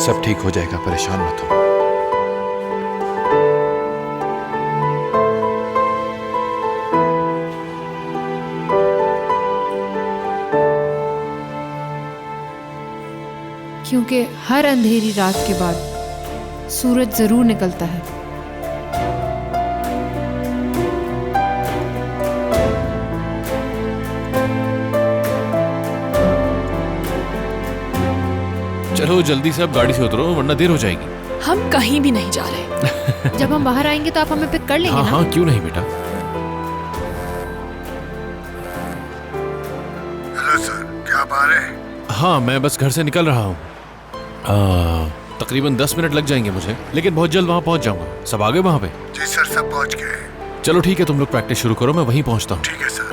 सब ठीक हो जाएगा, परेशान मत हो। क्योंकि हर अंधेरी रात के बाद सूरज जरूर निकलता है। चलो जल्दी से अब गाड़ी से उतरो वरना देर हो जाएगी। हम कहीं भी नहीं जा रहे। जब हम बाहर आएंगे तो आप हमें पिक कर लेंगे हाँ ना? हाँ क्यों नहीं बेटा। हेलो सर, क्या आप आ रहे हैं? हाँ मैं बस घर से निकल रहा हूँ। तकरीबन 10 मिनट लग जाएंगे मुझे, लेकिन बहुत जल्द वहाँ पहुँच जाऊंगा। सब आ गए वहाँ पे? जी सर, सब पहुंच गए हैं। चलो ठीक है, तुम लोग प्रैक्टिस शुरू करो, मैं वहीं पहुँचता हूँ। ठीक है सर।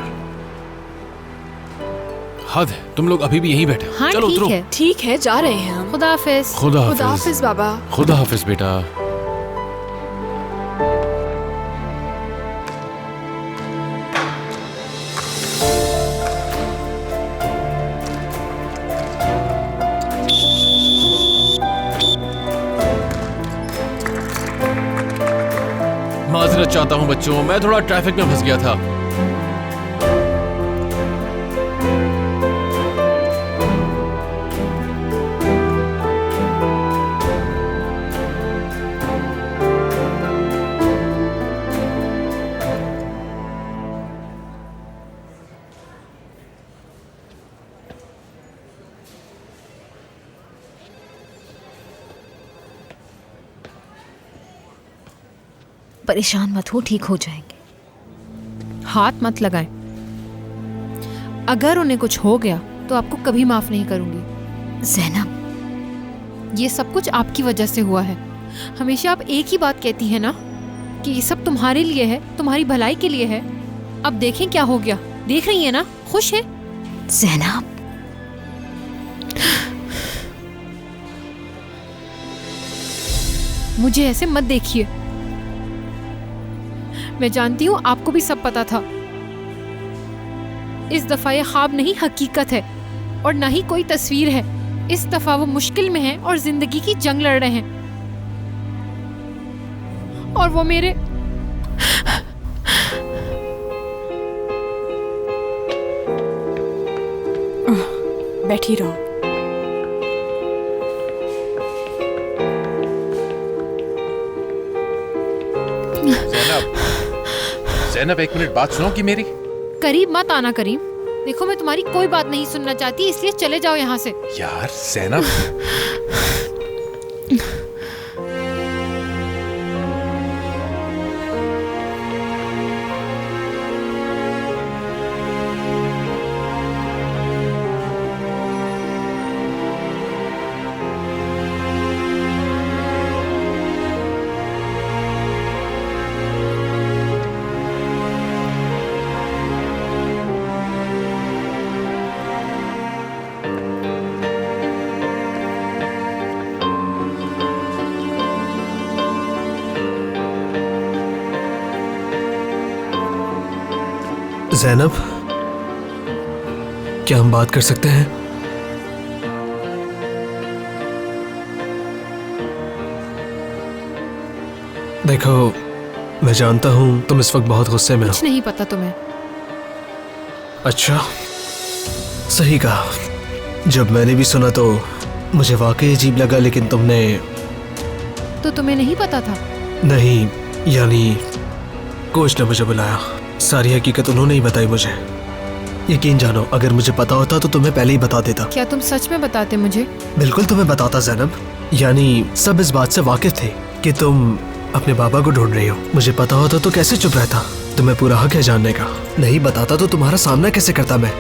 हद है, तुम लोग अभी भी यहीं बैठे हो। हाँ चलो ठीक उतरो। है। ठीक है, जा रहे हैं हम। खुदा हाफिज। खुदा खुदा हाफिज। हाफिज बाबा। खुदा हाफिज बेटा। माजरत चाहता हूँ बच्चों, मैं थोड़ा ट्रैफिक में फंस गया था। परेशान मत हो, ठीक हो जाएंगे। हाथ मत लगाएं। अगर उन्हें कुछ हो गया तो आपको कभी माफ नहीं करूंगी। ज़ैनब, ये सब कुछ आपकी वजह से हुआ है। हमेशा आप एक ही बात कहती है ना कि ये सब तुम्हारे लिए है, तुम्हारी भलाई के लिए है। अब देखें क्या हो गया। देख रही है ना, खुश है? ज़ैनब, मुझे ऐसे मत देखिए। मैं जानती हूँ आपको भी सब पता था। इस दफा ये ख्वाब नहीं, हकीकत है, और ना ही कोई तस्वीर है। इस दफा वो मुश्किल में है और जिंदगी की जंग लड़ रहे हैं, और वो मेरे बैठी रहो। ज़ैनब एक मिनट बात सुनो कि मेरी। करीब मत आना करीम। देखो मैं तुम्हारी कोई बात नहीं सुनना चाहती, इसलिए चले जाओ यहाँ से। यार ज़ैनब। ज़ैनब, क्या हम बात कर सकते हैं? देखो, मैं जानता हूं तुम इस वक्त बहुत गुस्से में हो। कुछ नहीं पता तुम्हें। अच्छा, सही कहा। जब मैंने भी सुना तो मुझे वाकई अजीब लगा, लेकिन तुमने तो तुम्हें नहीं पता था? नहीं, यानी कोच ने मुझे बुलाया। सारी हकीकत उन्होंने ही बताई मुझे। यकीन जानो, अगर मुझे पता होता तो तुम्हें पहले ही बता देता। क्या तुम सच में बताते मुझे? बिल्कुल तुम्हें बताता ज़ैनब। यानी सब इस बात से वाकिफ थे कि तुम अपने बाबा को ढूंढ रही हो। मुझे पता होता तो कैसे चुप रहता? तुम्हें पूरा हक है जानने का। नहीं बताता तो तुम्हारा सामना कैसे करता मैं?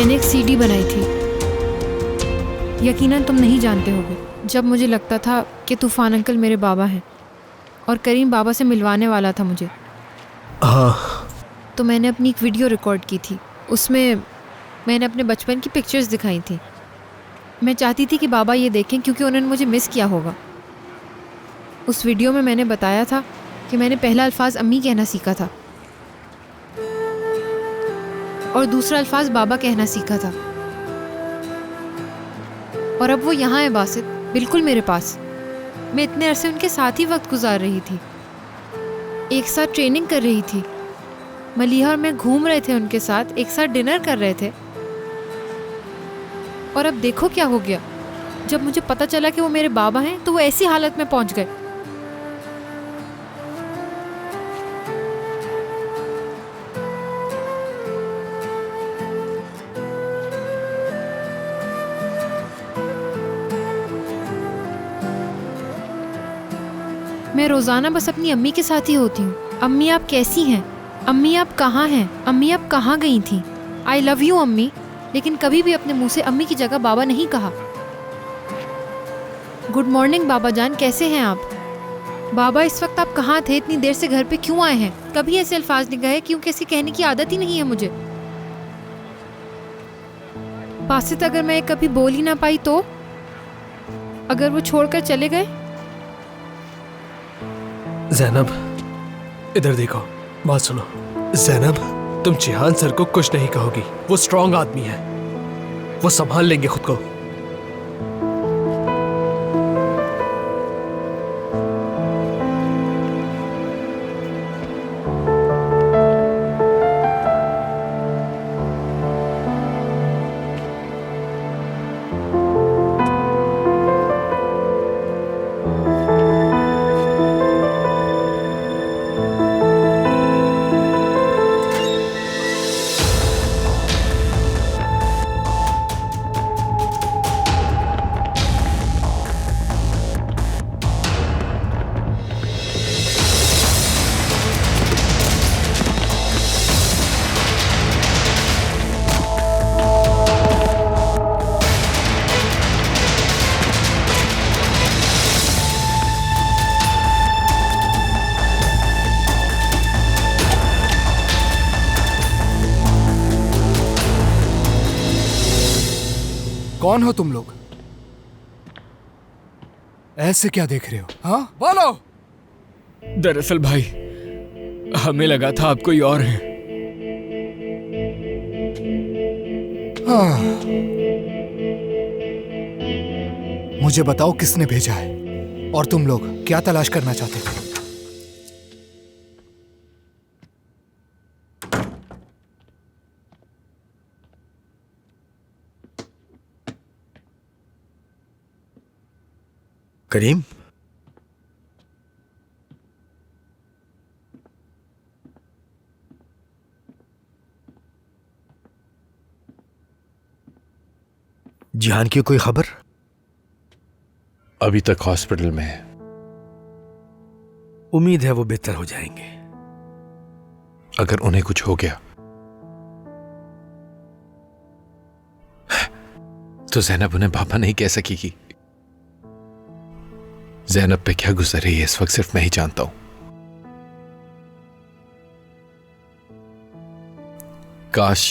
मैंने एक सीडी बनाई थी। यकीनन तुम नहीं जानते होगे, जब मुझे लगता था कि तूफान अंकल मेरे बाबा हैं और करीम बाबा से मिलवाने वाला था मुझे, हाँ, तो मैंने अपनी एक वीडियो रिकॉर्ड की थी। उसमें मैंने अपने बचपन की पिक्चर्स दिखाई थी। मैं चाहती थी कि बाबा ये देखें क्योंकि उन्होंने मुझे मिस किया होगा। उस वीडियो में मैंने बताया था कि मैंने पहला अल्फाज अम्मी कहना सीखा था और दूसरा अल्फाज बाबा कहना सीखा था। और अब वो यहाँ है बासित, बिल्कुल मेरे पास। मैं इतने अरसे उनके साथ ही वक्त गुजार रही थी, एक साथ ट्रेनिंग कर रही थी। मलिहा और मैं घूम रहे थे उनके साथ, एक साथ डिनर कर रहे थे। और अब देखो क्या हो गया। जब मुझे पता चला कि वो मेरे बाबा हैं तो वो ऐसी हालत में पहुंच गए। मैं रोजाना बस अपनी अम्मी के साथ ही होती हूँ। अम्मी आप कैसी हैं? अम्मी आप कहाँ हैं? अम्मी आप कहाँ गई थी? आई लव यू अम्मी। लेकिन कभी भी अपने मुंह से अम्मी की जगह बाबा नहीं कहा। गुड मॉर्निंग बाबा जान, कैसे हैं आप? बाबा इस वक्त आप कहाँ थे? इतनी देर से घर पे क्यों आए हैं? कभी ऐसे अल्फाज नहीं कहे क्योंकि ऐसे कहने की आदत ही नहीं है मुझे। बासित अगर मैं कभी बोल ही ना पाई तो? अगर वो छोड़कर चले गए? ज़ैनब, इधर देखो, बात सुनो। ज़ैनब, तुम जिहान सर को कुछ नहीं कहोगी। वो स्ट्रांग आदमी है, वो संभाल लेंगे खुद को। कौन हो तुम लोग? ऐसे क्या देख रहे हो? हाँ बोलो। दरअसल भाई, हमें लगा था आप कोई और हैं। हाँ। मुझे बताओ किसने भेजा है और तुम लोग क्या तलाश करना चाहते थे? करीम, जिहान की कोई खबर? अभी तक हॉस्पिटल में है। उम्मीद है वो बेहतर हो जाएंगे। अगर उन्हें कुछ हो गया तो ज़ैनब उन्हें पापा नहीं कह सकेगी। ज़ैनब पे क्या गुजर रही है इस वक्त सिर्फ मैं ही जानता हूं। काश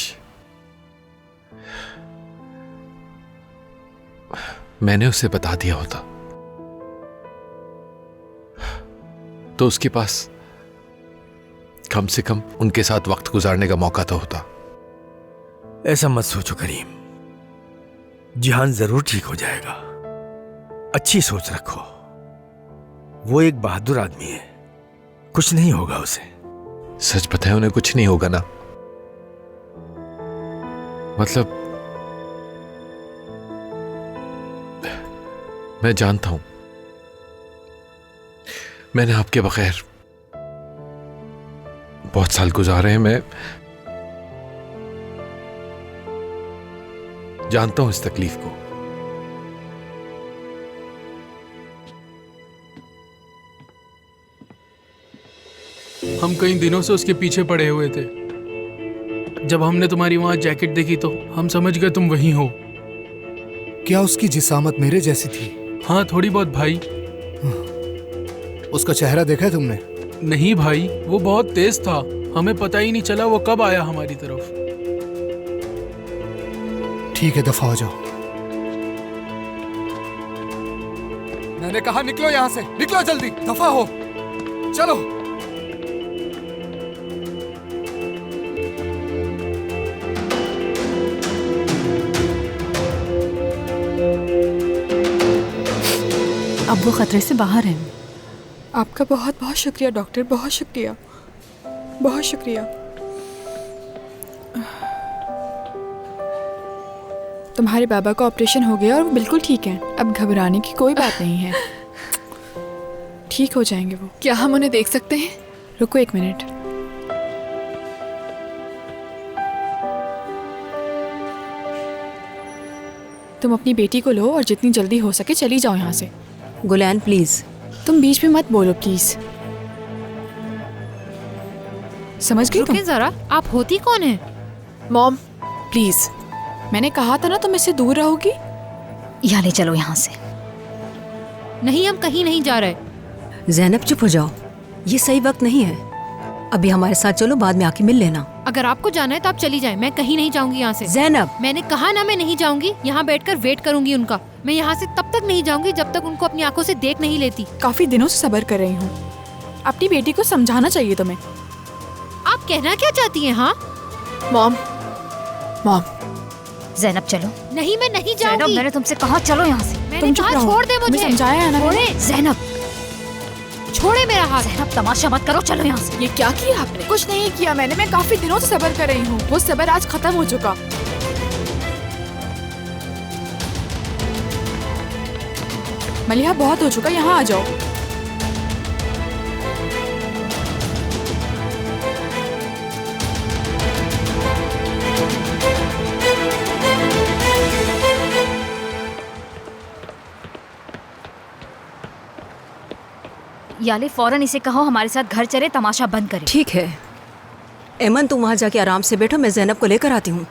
मैंने उसे बता दिया होता तो उसके पास कम से कम उनके साथ वक्त गुजारने का मौका तो होता। ऐसा मत सोचो करीम, जिहान जरूर ठीक हो जाएगा। अच्छी सोच रखो, वो एक बहादुर आदमी है, कुछ नहीं होगा उसे। सच बताए उन्हें कुछ नहीं होगा ना? मतलब मैं जानता हूं, मैंने आपके बगैर बहुत साल गुजारे हैं। मैं जानता हूं इस तकलीफ को। हम कई दिनों से उसके पीछे पड़े हुए थे। जब हमने तुम्हारी वहाँ जैकेट देखी तो हम समझ गए तुम वही हो। क्या उसकी जिसामत मेरे जैसी थी? हाँ थोड़ी बहुत भाई। उसका चेहरा देखा है तुमने? नहीं भाई, वो बहुत तेज था, हमें पता ही नहीं चला वो कब आया हमारी तरफ। ठीक है, दफा हो जाओ। मैंने कहा निकलो यहाँ से, निकलो जल्दी, दफा हो, चलो। अब वो खतरे से बाहर हैं। आपका बहुत बहुत शुक्रिया डॉक्टर, बहुत शुक्रिया, बहुत शुक्रिया। तुम्हारे बाबा का ऑपरेशन हो गया और वो बिल्कुल ठीक हैं। अब घबराने की कोई बात नहीं है, ठीक हो जाएंगे वो। क्या हम उन्हें देख सकते हैं? रुको 1 मिनट। तुम अपनी बेटी को लो और जितनी जल्दी हो सके चली जाओ यहाँ से। गुलैन प्लीज, तुम बीच में मत बोलो प्लीज। समझ गई तुम? रुकें जरा, आप होती कौन है? मॉम प्लीज, मैंने कहा था ना तुम इससे दूर रहोगी। यहाँ ले चलो यहाँ से। नहीं, हम कहीं नहीं जा रहे। ज़ैनब चुप हो जाओ, ये सही वक्त नहीं है। अभी हमारे साथ चलो, बाद में आके मिल लेना। अगर आपको जाना है तो आप चली जाएं, मैं कहीं नहीं जाऊंगी यहाँ से। ज़ैनब, मैंने कहा ना मैं नहीं जाऊंगी, यहाँ बैठकर वेट करूंगी उनका। मैं यहाँ से तब तक नहीं जाऊंगी जब तक उनको अपनी आंखों से देख नहीं लेती। काफी दिनों से सब्र कर रही हूँ, अपनी बेटी को समझाना चाहिए तुम्हें। आप कहना क्या चाहती हैं? हाँ मॉम, मॉम। ज़ैनब चलो। नहीं, मैं नहीं जाऊंगी। मैंने तुमसे कहा चलो यहाँ से। मैंने कहा छोड़ दे मुझे। समझाया है ना? छोड़े ज़ैनब, छोड़े मेरा हाथ। ज़ैनब तमाशा मत करो, चलो यहाँ से। ये क्या किया आपने? कुछ नहीं किया मैंने, मैं काफी दिनों से सब्र कर रही हूँ। वो सब्र आज खत्म हो चुका। मलिहा बहुत हो चुका, यहाँ आ जाओ। याले फौरन इसे कहो हमारे साथ घर चले, तमाशा बंद करे। ठीक है एमन, तुम वहां जाके आराम से बैठो, मैं ज़ैनब को लेकर आती हूँ।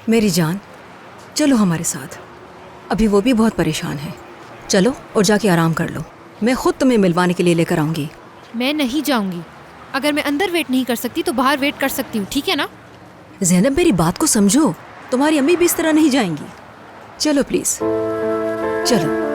मेरी जान चलो हमारे साथ, अभी वो भी बहुत परेशान है। चलो और जाके आराम कर लो, मैं खुद तुम्हें मिलवाने के लिए लेकर आऊंगी। मैं नहीं जाऊंगी। अगर मैं अंदर वेट नहीं कर सकती तो बाहर वेट कर सकती हूँ, ठीक है ना? ज़ैनब मेरी बात को समझो, तुम्हारी अम्मी भी इस तरह नहीं जाएंगी। चलो प्लीज चलो।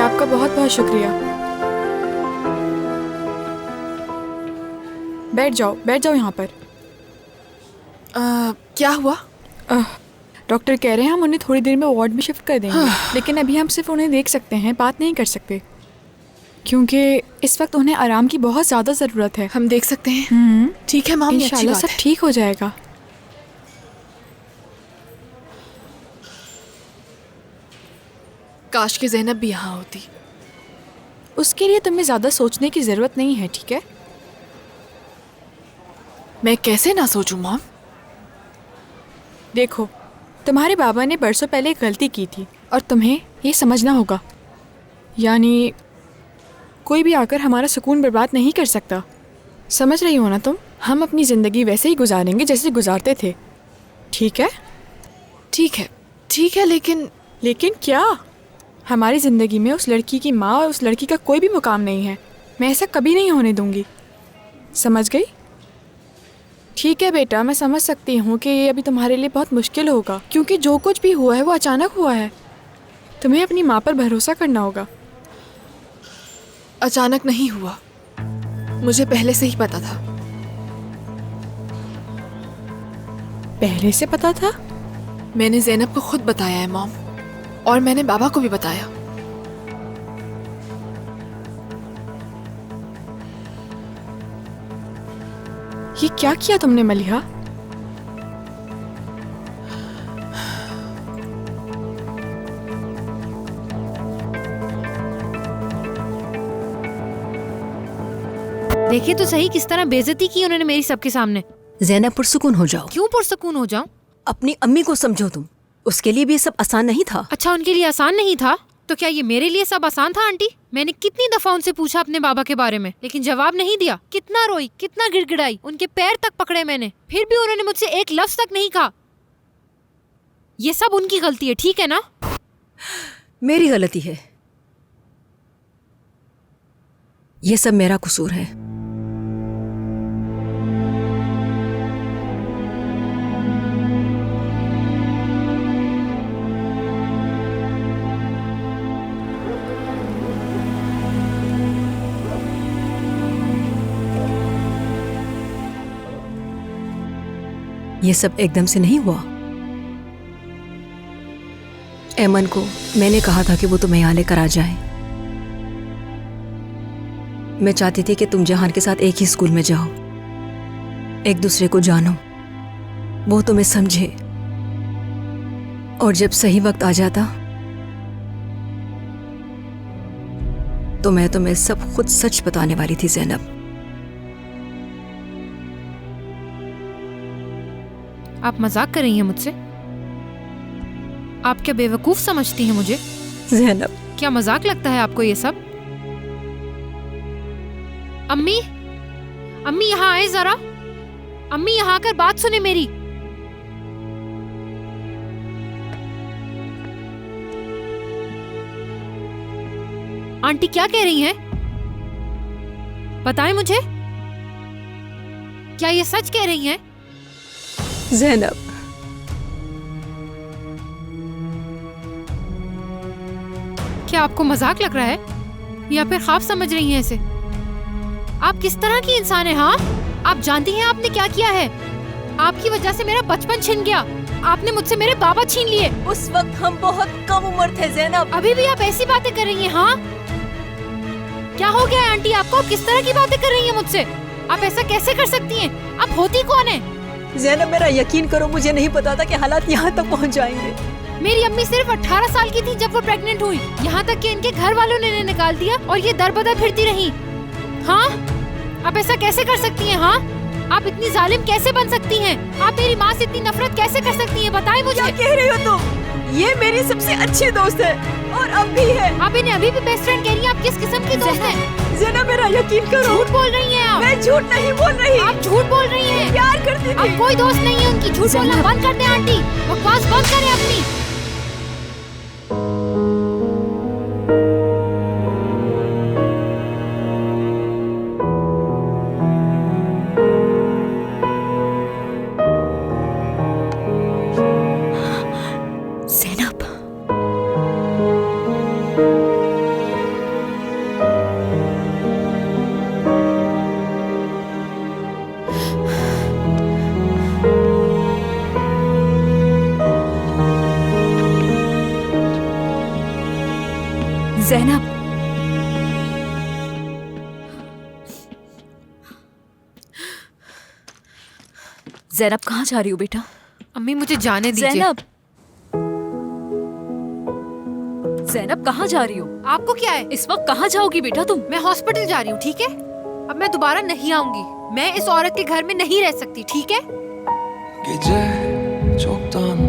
आपका बहुत बहुत शुक्रिया। बैठ जाओ यहाँ पर। क्या हुआ? डॉक्टर कह रहे हैं हम उन्हें थोड़ी देर में वार्ड में शिफ्ट कर देंगे, लेकिन अभी हम सिर्फ उन्हें देख सकते हैं, बात नहीं कर सकते, क्योंकि इस वक्त उन्हें आराम की बहुत ज़्यादा ज़रूरत है। हम देख सकते हैं? ठीक है मामी, इंशाल्लाह सब ठीक हो जाएगा। काश कि ज़ैनब भी यहाँ होती। उसके लिए तुम्हें ज़्यादा सोचने की ज़रूरत नहीं है, ठीक है? मैं कैसे ना सोचूं मॉम? देखो, तुम्हारे बाबा ने बरसों पहले एक गलती की थी और तुम्हें ये समझना होगा, यानी कोई भी आकर हमारा सुकून बर्बाद नहीं कर सकता। समझ रही हो ना तुम? हम अपनी ज़िंदगी वैसे ही गुजारेंगे जैसे गुजारते थे, ठीक है? ठीक है, लेकिन क्या? हमारी ज़िंदगी में उस लड़की की माँ और उस लड़की का कोई भी मुकाम नहीं है। मैं ऐसा कभी नहीं होने दूंगी, समझ गई? ठीक है बेटा, मैं समझ सकती हूँ कि ये अभी तुम्हारे लिए बहुत मुश्किल होगा, क्योंकि जो कुछ भी हुआ है वो अचानक हुआ है। तुम्हें अपनी माँ पर भरोसा करना होगा। अचानक नहीं हुआ, मुझे पहले से ही पता था। पहले से पता था? मैंने ज़ैनब को खुद बताया है मॉम, और मैंने बाबा को भी बताया। ये क्या किया तुमने मलिहा? देखिए तो सही किस तरह बेइज्जती की उन्होंने मेरी सबके सामने। ज़ैनब पुरसुकून हो जाओ। क्यों पुरसुकून हो जाऊं? अपनी अम्मी को समझो तुम, उसके लिए भी ये सब आसान नहीं था। अच्छा, उनके लिए आसान नहीं था तो क्या ये मेरे लिए सब आसान था आंटी? मैंने कितनी दफा उनसे पूछा अपने बाबा के बारे में, लेकिन जवाब नहीं दिया। कितना रोई, कितना गिड़गिड़ाई, उनके पैर तक पकड़े मैंने, फिर भी उन्होंने मुझसे एक लफ्ज तक नहीं कहा। ये सब उनकी गलती है, ठीक है ना? मेरी गलती है, ये सब मेरा कसूर है। ये सब एकदम से नहीं हुआ। ऐमन को मैंने कहा था कि वो तुम्हें यहाँ लेकर आ जाए। मैं चाहती थी कि तुम जहान के साथ एक ही स्कूल में जाओ, एक दूसरे को जानो, वो तुम्हें समझे, और जब सही वक्त आ जाता तो मैं तुम्हें सब खुद सच बताने वाली थी ज़ैनब। आप मजाक कर रही हैं मुझसे? आप क्या बेवकूफ समझती हैं मुझे? ज़ैनब, क्या मजाक लगता है आपको ये सब? अम्मी, अम्मी यहाँ आए जरा। अम्मी यहाँ आकर बात सुने मेरी। आंटी क्या कह रही हैं? बताएं मुझे, क्या ये सच कह रही हैं? ज़ैनब, क्या आपको मजाक लग रहा है या फिर ख्वाब समझ रही हैं इसे? आप किस तरह की इंसान हैं? हाँ, आप जानती हैं आपने क्या किया है? आपकी वजह से मेरा बचपन छिन गया। आपने मुझसे मेरे बाबा छीन लिए। उस वक्त हम बहुत कम उम्र थे ज़ैनब। अभी भी आप ऐसी बातें कर रही हैं? हाँ, क्या हो गया है आंटी आपको? किस तरह की बातें कर रही हैं मुझसे? आप ऐसा कैसे कर सकती हैं? आप होती कौन है? ज़ैनब, मेरा यकीन करो, मुझे नहीं पता था कि हालात यहाँ तक पहुँच जाएंगे। मेरी अम्मी सिर्फ 18 साल की थी जब वो प्रेग्नेंट हुई। यहाँ तक कि इनके घर वालों ने इन्हें निकाल दिया और ये दर बदर फिरती रही। हाँ, आप ऐसा कैसे कर सकती हैं? हाँ, आप इतनी जालिम कैसे बन सकती हैं? आप मेरी माँ से इतनी नफरत कैसे कर सकती हैं? बताएं मुझे। क्या कह रही हो तुम? ये मेरी सबसे अच्छी दोस्त है और अब भी है। आप इन्हें अभी भी बेस्ट फ्रेंड कह रही हैं? आप किस किस्म की दोस्त हैं? ज़ैनब, मेरा यकीन करो। झूठ बोल रही हैं आप। मैं झूठ नहीं बोल रही। आप झूठ बोल रही हैं। प्यार करती थी। आप कोई दोस्त नहीं है उनकी। झूठ बोलना बंद कर दें आंटी। बकवास बंद करें अपनी। ज़ैनब, ज़ैनब कहाँ जा रही हो बेटा? अम्मी मुझे जाने दीजिए। ज़ैनब, ज़ैनब कहाँ जा रही हो? आपको क्या है? इस वक्त कहाँ जाओगी बेटा तुम? मैं हॉस्पिटल जा रही हूँ, ठीक है? अब मैं दोबारा नहीं आऊंगी। मैं इस औरत के घर में नहीं रह सकती, ठीक है? Gece çoktan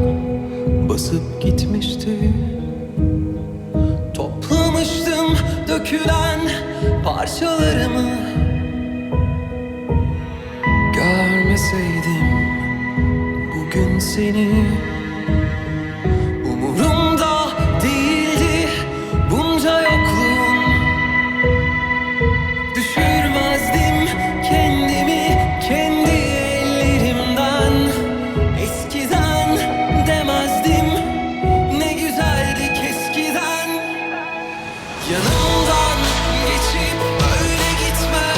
basıp gitmişti. Toplamıştım dökülen parçalarımı. Görmeseydim bugün seni, umurumda değildi bunca yokluğun. Düşürmezdim kendimi kendi ellerimden. Eskiden demezdim ne güzeldik eskiden. Yanımdan geçip öyle gitme.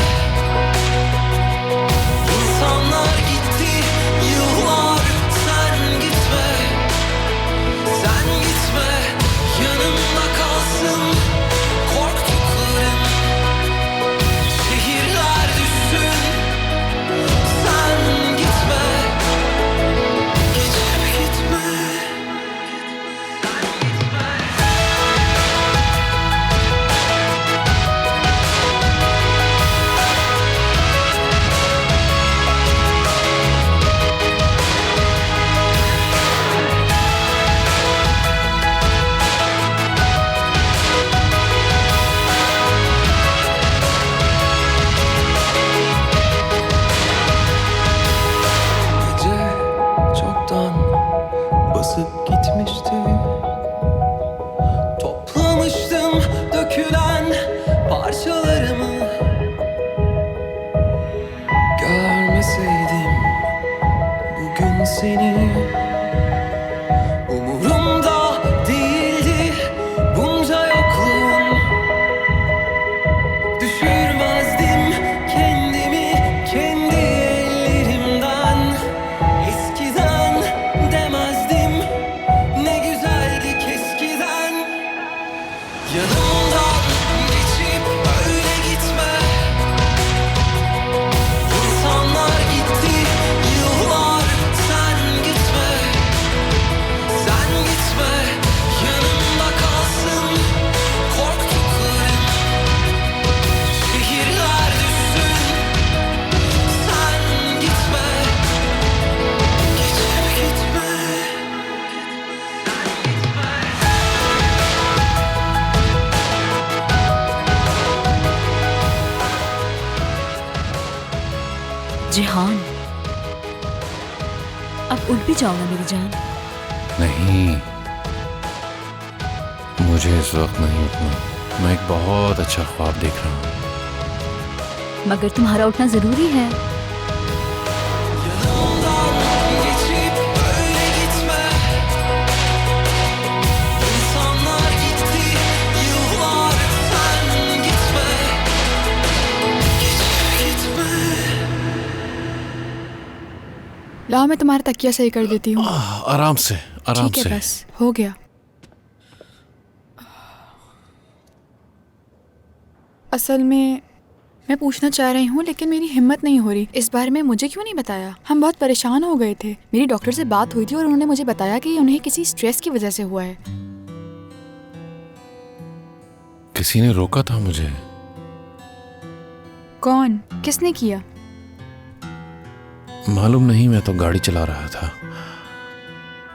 İnsanlar gitti yıllar, sen gitme. basıp gitmişti. Toplamıştım dökülen parçalarımı. Görmeseydim bugün seni, umurumda değildi bunca yokluğun. Düşürmezdim kendimi kendi ellerimden. Eskiden demezdim ne güzeldi eskiden. Yanımdan geçip öyle gitme. İnsanlar gitti yıllar, sen gitme. Sen gitme, yanımda kalsın korktuklarım. Şehirler düşsün, sen gitme. Geçip gitme. जिहान, अब उठ भी जाओ ना मेरी जान। नहीं, मुझे इस वक्त नहीं उठना। मैं एक बहुत अच्छा ख्वाब देख रहा हूँ। मगर तुम्हारा उठना जरूरी है। Geçip öyle gitme. İnsanlar gitti yıllar, sen gitme. Geçip gitme. लाओ मैं तुम्हारा तकिया सही कर देती हूँ। आराम से, आराम ठीक है, से। बस हो गया। असल में मैं पूछना चाह रही हूँ लेकिन मेरी हिम्मत नहीं हो रही। इस बारे में मुझे क्यों नहीं बताया? हम बहुत परेशान हो गए थे। मेरी डॉक्टर से बात हुई थी और उन्होंने मुझे बताया कि उन्हें किसी स्ट्रेस की वजह से हुआ है। किसी ने रोका था मुझे। कौन? किसने किया? मालूम नहीं, मैं तो गाड़ी चला रहा था।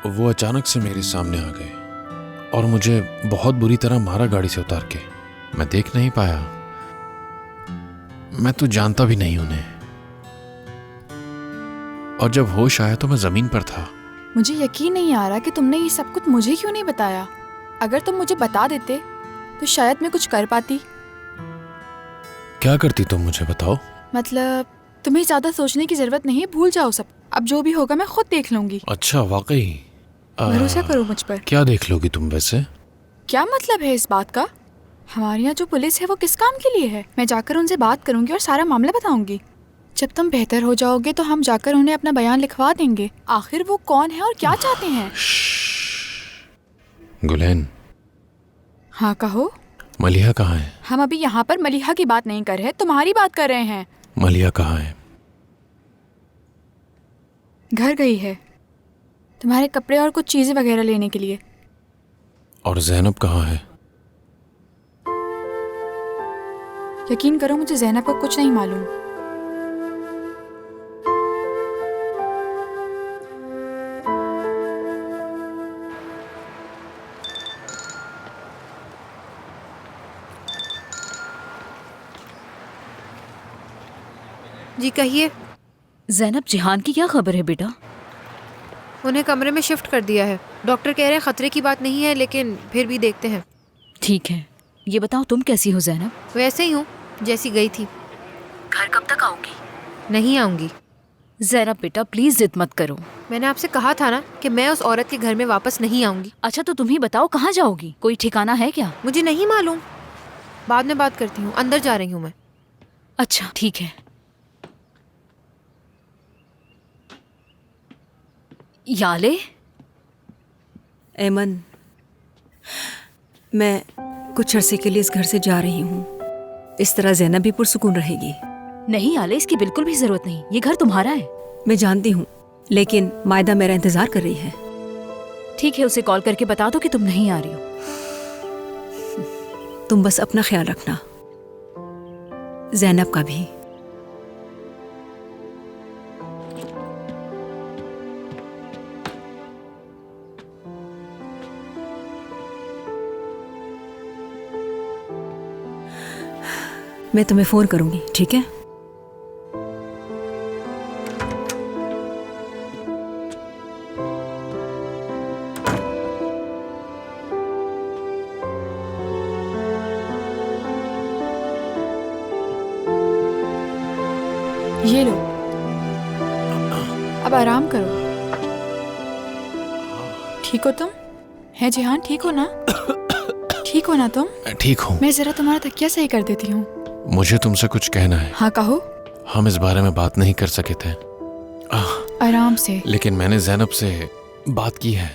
वो अचानक से मेरे सामने आ गए और मुझे बहुत बुरी तरह मारा गाड़ी से उतार के। मैं देख नहीं पाया। मैं तो जानता भी नहीं उन्हें। और जब होश आया तो मैं जमीन पर था। मुझे यकीन नहीं आ रहा कि तुमने ये सब कुछ मुझे क्यों नहीं बताया। अगर तुम मुझे बता देते तो शायद मैं कुछ कर पाती। क्या करती तुम, मुझे बताओ। मतलब तुम्हें ज्यादा सोचने की जरूरत नहीं है, भूल जाओ सब। अब जो भी होगा मैं खुद देख लूंगी। अच्छा, वाकई? भरोसा करो मुझ पर। क्या देख लोगी तुम वैसे? क्या मतलब है इस बात का? हमारे यहाँ जो पुलिस है वो किस काम के लिए है? मैं जाकर उनसे बात करूंगी और सारा मामला बताऊंगी। जब तुम बेहतर हो जाओगे तो हम जाकर उन्हें अपना बयान लिखवा देंगे। आखिर वो कौन है और क्या चाहते हैं? गुलेन। हाँ कहो। मलिहा कहाँ है? हम अभी यहाँ पर मलिहा की बात नहीं कर रहे, तुम्हारी बात कर रहे हैं। मलिहा कहाँ है? घर गई है तुम्हारे कपड़े और कुछ चीजें वगैरह लेने के लिए। और ज़ैनब कहाँ है? यकीन करो मुझे ज़ैनब का कुछ नहीं मालूम। जी कहिए। ज़ैनब, जिहान की क्या खबर है बेटा? उन्हें कमरे में शिफ्ट कर दिया है। डॉक्टर कह रहे हैं खतरे की बात नहीं है, लेकिन फिर भी देखते हैं। ठीक है, ये बताओ तुम कैसी हो ज़ैनब? वैसे ही हूँ जैसी गई थी। घर कब तक आओगी? नहीं आऊंगी। ज़ैनब बेटा, प्लीज जिद मत करो। मैंने आपसे कहा था ना कि मैं उस औरत के घर में वापस नहीं आऊंगी। अच्छा तो तुम ही बताओ, कहाँ जाओगी? कोई ठिकाना है क्या? मुझे नहीं मालूम, बाद में बात करती हूँ। अंदर जा रही हूँ मैं। अच्छा ठीक है। याले? ऐमन, मैं कुछ अरसे के लिए इस घर से जा रही हूँ। इस तरह ज़ैनब भी पुरसुकून रहेगी। नहीं याले, इसकी बिल्कुल भी जरूरत नहीं। ये घर तुम्हारा है। मैं जानती हूँ, लेकिन मायदा मेरा इंतजार कर रही है। ठीक है, उसे कॉल करके बता दो कि तुम नहीं आ रही हो। तुम बस अपना ख्याल रखना, ज़ैनब का भी। मैं तुम्हें फोन करूंगी, ठीक है? ये लो, अब आराम करो। ठीक हो तुम? है जिहान, ठीक हो ना? ठीक हो ना तुम? ठीक हूँ। मैं जरा तुम्हारा तकिया सही कर देती हूँ। मुझे तुमसे कुछ कहना है। हाँ कहो। हम इस बारे में बात नहीं कर सके थे। आराम से। लेकिन मैंने ज़ैनब से बात की है।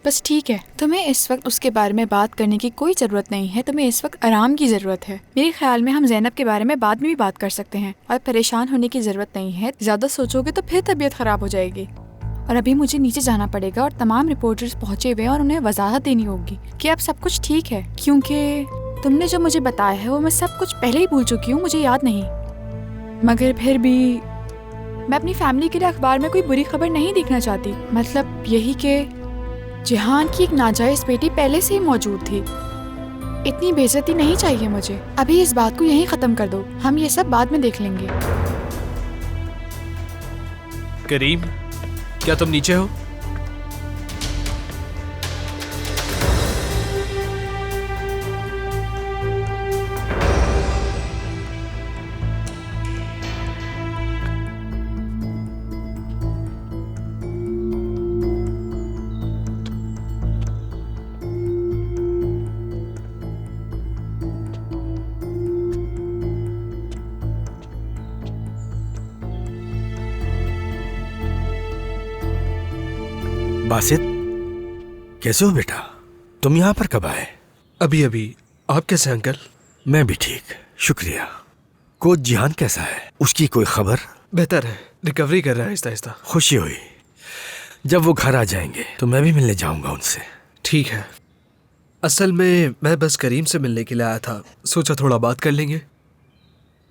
बस ठीक है, तुम्हें इस वक्त उसके बारे में बात करने की कोई ज़रूरत नहीं है। तुम्हें इस वक्त आराम की ज़रूरत है। मेरे ख्याल में हम ज़ैनब के बारे में बाद में भी बात कर सकते हैं और परेशान होने की ज़रूरत नहीं है। ज़्यादा सोचोगे तो फिर तबीयत ख़राब हो जाएगी। और अभी मुझे नीचे जाना पड़ेगा और तमाम रिपोर्टर्स पहुँचे हुए हैं और उन्हें वजाहत देनी होगी कि अब सब कुछ ठीक है, क्योंकि तुमने जो मुझे बताया है वो मैं सब कुछ पहले ही भूल चुकी हूँ, मुझे याद नहीं। मगर फिर भी मैं अपनी फैमिली के लिए अखबार में कोई बुरी खबर नहीं देखना चाहती। मतलब यही कि जिहान की एक नाजायज़ बेटी पहले से ही मौजूद थी। इतनी बेइज्जती नहीं चाहिए मुझे। अभी इस बात को यहीं ख़त्म कर दो, हम ये सब बाद में देख लेंगे। करीम, क्या तुम नीचे हो? बासित, कैसे हो बेटा? तुम यहाँ पर कब आए? अभी अभी। आप कैसे अंकल? मैं भी ठीक, शुक्रिया। कोच जिहान कैसा है? उसकी कोई खबर? बेहतर है, रिकवरी कर रहा है आहिस्ता आहिस्ता। खुशी हुई। जब वो घर आ जाएंगे तो मैं भी मिलने जाऊंगा उनसे। ठीक है। असल में मैं बस करीम से मिलने के लिए आया था, सोचा थोड़ा बात कर लेंगे।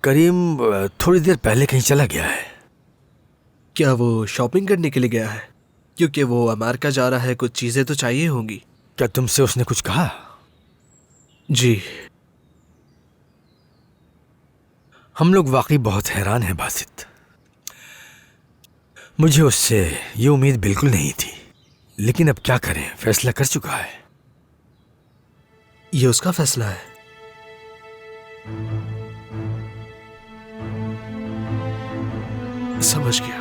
करीम थोड़ी देर पहले कहीं चला गया है। क्या वो शॉपिंग करने के लिए गया है? क्योंकि वो अमेरिका जा रहा है, कुछ चीज़ें तो चाहिए होंगी। क्या तुमसे उसने कुछ कहा? जी। हम लोग वाकई बहुत हैरान हैं बासित। मुझे उससे ये उम्मीद बिल्कुल नहीं थी, लेकिन अब क्या करें, फैसला कर चुका है। ये उसका फैसला है। समझ गया।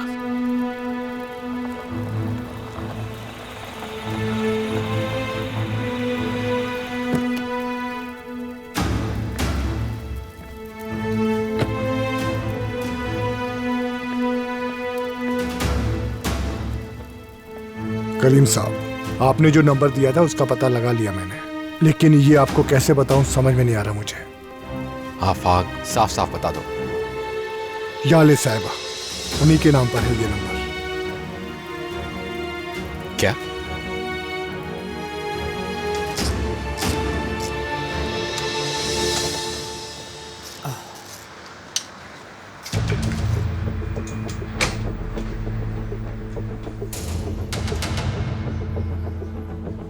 करीम साहब, आपने जो नंबर दिया था उसका पता लगा लिया मैंने, लेकिन ये आपको कैसे बताऊं समझ में नहीं आ रहा मुझे। आफाक, साफ साफ बता दो। याले साहिबा, उन्हीं के नाम पर है ये नंबर। क्या?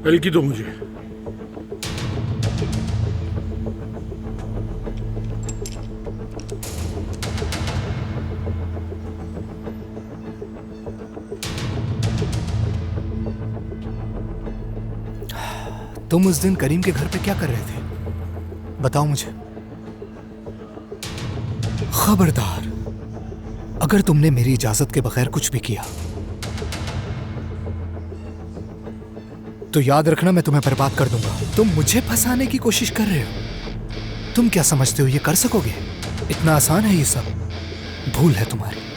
हल्की दो मुझे। तुम उस दिन करीम के घर पे क्या कर रहे थे? बताओ मुझे। खबरदार, अगर तुमने मेरी इजाजत के बगैर कुछ भी किया तो याद रखना मैं तुम्हें बर्बाद कर दूंगा। तुम मुझे फंसाने की कोशिश कर रहे हो। तुम क्या समझते हो ये कर सकोगे? इतना आसान है ये सब? भूल है तुम्हारी।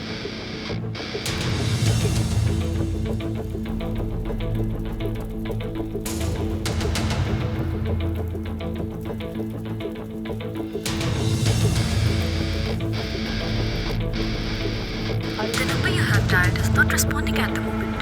The number you have dialed is not responding at the moment.